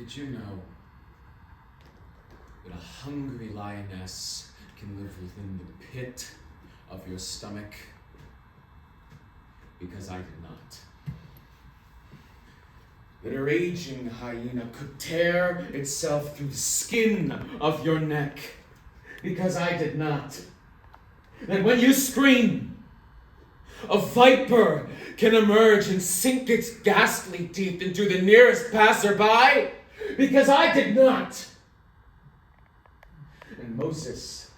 Did you know that a hungry lioness can live within the pit of your stomach? Because I did not. That a raging hyena could tear itself through the skin of your neck? Because I did not. That when you scream, a viper can emerge and sink its ghastly teeth into the nearest passerby? Because I did not. And Moses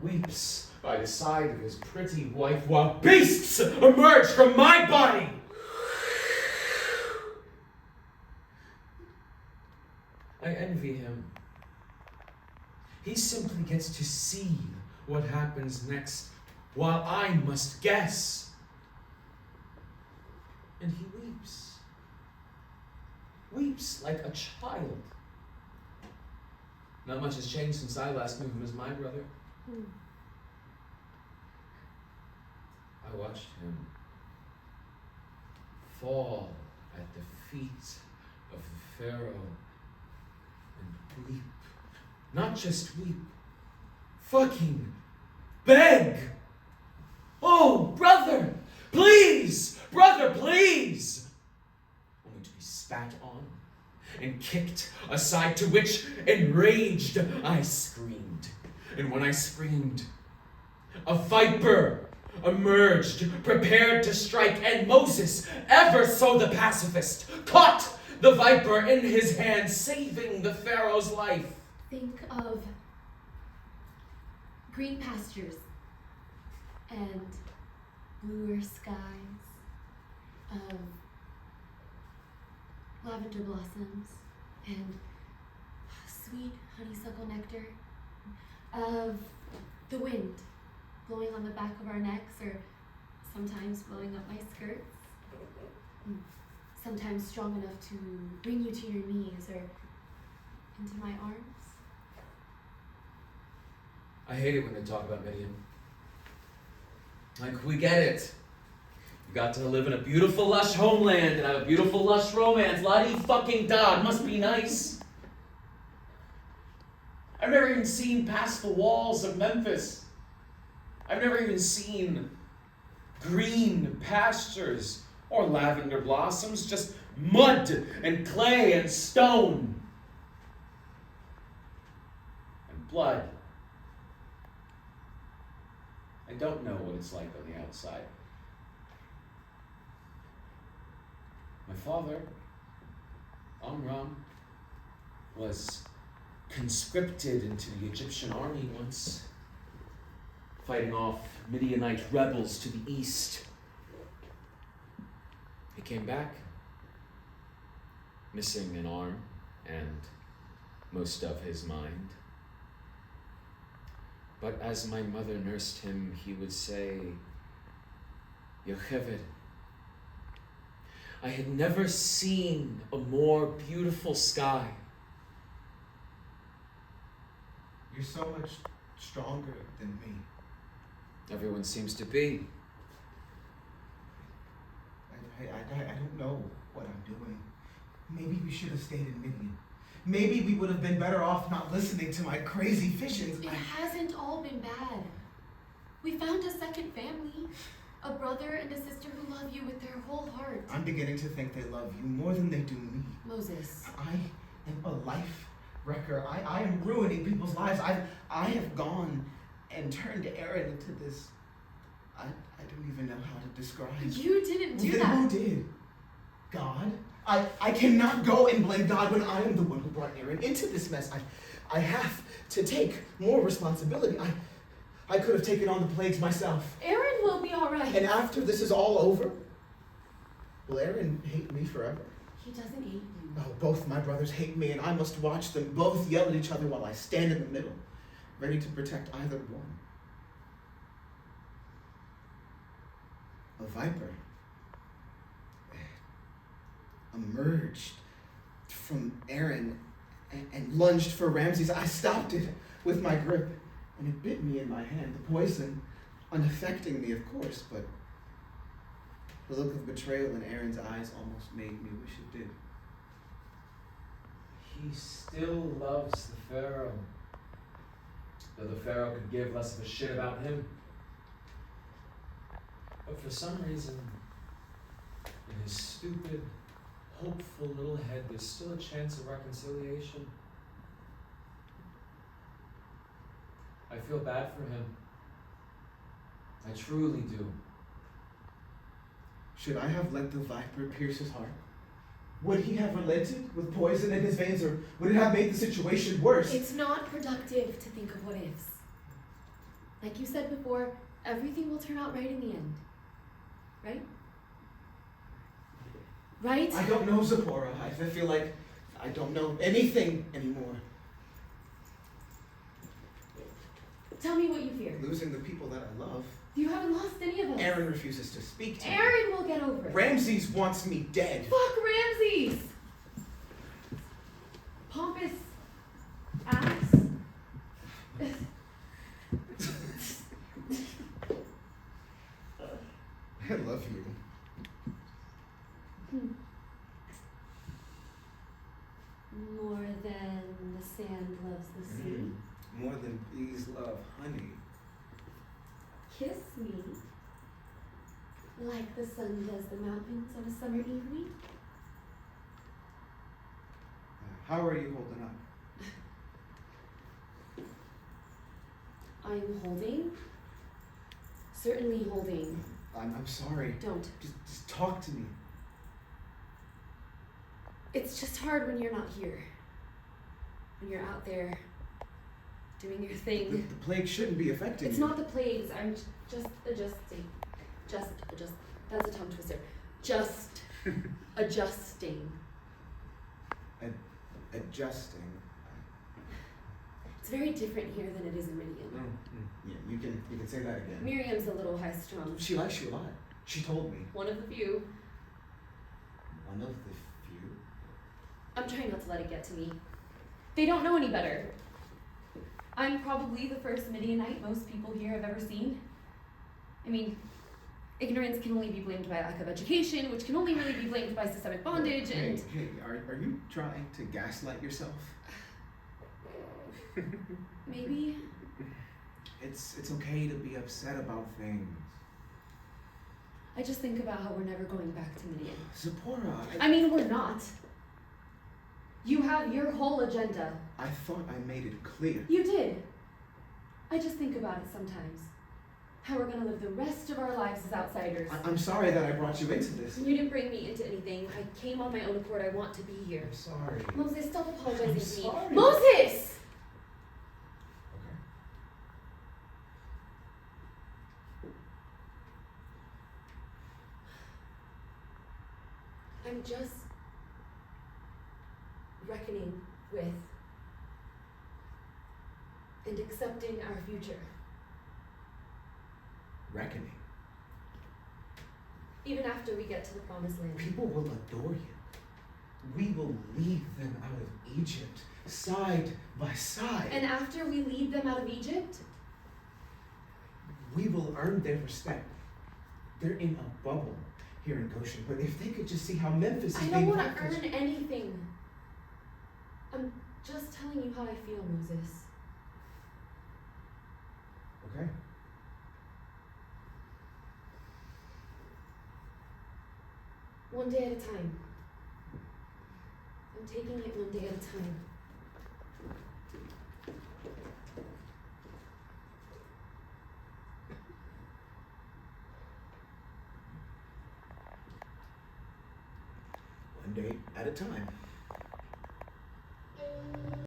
weeps by the side of his pretty wife while beasts emerge from my body. I envy him. He simply gets to see what happens next, while I must guess. And he weeps. Weeps like a child. Not much has changed since I last knew him as my brother. I watched him fall at the feet of the Pharaoh and weep. Not just weep, fucking beg. Oh, brother, please, brother, please. Only to be spat on and kicked aside, to which, enraged, I screamed. And when I screamed, a viper emerged, prepared to strike, and Moses, ever so the pacifist, caught the viper in his hand, saving the Pharaoh's life. Think of green pastures and bluer skies, of lavender blossoms and sweet honeysuckle nectar, of the wind blowing on the back of our necks, or sometimes blowing up my skirts, sometimes strong enough to bring you to your knees or into my arms. I hate it when they talk about Midian. Like, we get it. You got to live in a beautiful, lush homeland and have a beautiful, lush romance. La-di-fucking-da. It must be nice. I've never even seen past the walls of Memphis. I've never even seen green pastures or lavender blossoms, just mud and clay and stone and blood. I don't know what it's like on the outside. My father, Amram, was conscripted into the Egyptian army once, fighting off Midianite rebels to the east. He came back, missing an arm and most of his mind. But as my mother nursed him, he would say, Yocheved, I had never seen a more beautiful sky. You're so much stronger than me. Everyone seems to be. I don't know what I'm doing. Maybe we should have stayed in Midian. Maybe we would have been better off not listening to my crazy visions. It hasn't all been bad. We found a second family. A brother and a sister who love you with their whole heart. I'm beginning to think they love you more than they do me. Moses. I am a life wrecker. I am ruining people's lives. I have gone and turned Erin into this. I don't even know how to describe. You didn't do Then that. who did? God? I cannot go and blame God when I am the one who brought Erin into this mess. I have to take more responsibility. I could have taken on the plagues myself. Erin will be all right. And after this is all over, will Erin hate me forever? He doesn't hate you. Oh, both my brothers hate me, and I must watch them both yell at each other while I stand in the middle, ready to protect either one. A viper emerged from Erin and lunged for Ramses. I stopped it with my grip, and it bit me in my hand. The poison unaffecting me, of course, but the look of betrayal in Erin's eyes almost made me wish it did. he still loves the Pharaoh. Though the Pharaoh could give less of a shit about him. But for some reason, in his stupid, hopeful little head, there's still a chance of reconciliation. I feel bad for him. I truly do. Should I have let the viper pierce his heart? Would he have relented with poison in his veins, or would it have made the situation worse? It's not productive to think of what ifs. Like you said before, everything will turn out right in the end. Right? Right? I don't know, Zipporah. I feel like I don't know anything anymore. Tell me what you fear. Losing the people that I love. You haven't lost any of us. Erin refuses to speak to me. Erin will get over it. Ramses wants me dead. Fuck Ramses! Pompous ass. I love you. More than the sand loves the sea. More than bees love honey. Kiss me like the sun does the mountains on a summer evening. How are you holding up? I'm holding. Certainly holding. I'm sorry. Don't. Just talk to me. It's just hard when you're not here. When you're out there doing your thing. The plague shouldn't be affecting It's you. not the plagues. I'm just adjusting. Just adjust. That's a tongue twister. Just adjusting. Adjusting. It's very different here than it is in Meridian. Yeah, you can say that again. Miriam's a little high strung. She likes you a lot. She told me. One of the few. One of the few? I'm trying not to let it get to me. They don't know any better. I'm probably the first Midianite most people here have ever seen. I mean, ignorance can only be blamed by lack of education, which can only really be blamed by systemic bondage and... Hey, are you trying to gaslight yourself? Maybe. It's okay to be upset about things. I just think about how we're never going back to Midian. Zipporah, I mean, we're not. You have your whole agenda. I thought I made it clear. You did. I just think about it sometimes. How we're gonna live the rest of our lives as outsiders. I'm sorry that I brought you into this. You didn't bring me into anything. I came on my own accord. I want to be here. I'm sorry. Moses, stop apologizing I'm to sorry. me. Moses! Okay. I'm just reckoning with and accepting our future. Reckoning. Even after we get to the promised land. People will adore you. We will lead them out of Egypt, side by side. And after we lead them out of Egypt, we will earn their respect. They're in a bubble here in Goshen, but if they could just see how Memphis is I being don't want to practiced. earn anything. I'm just telling you how I feel, Moses. Okay. One day at a time. I'm taking it one day at a time. One day at a time.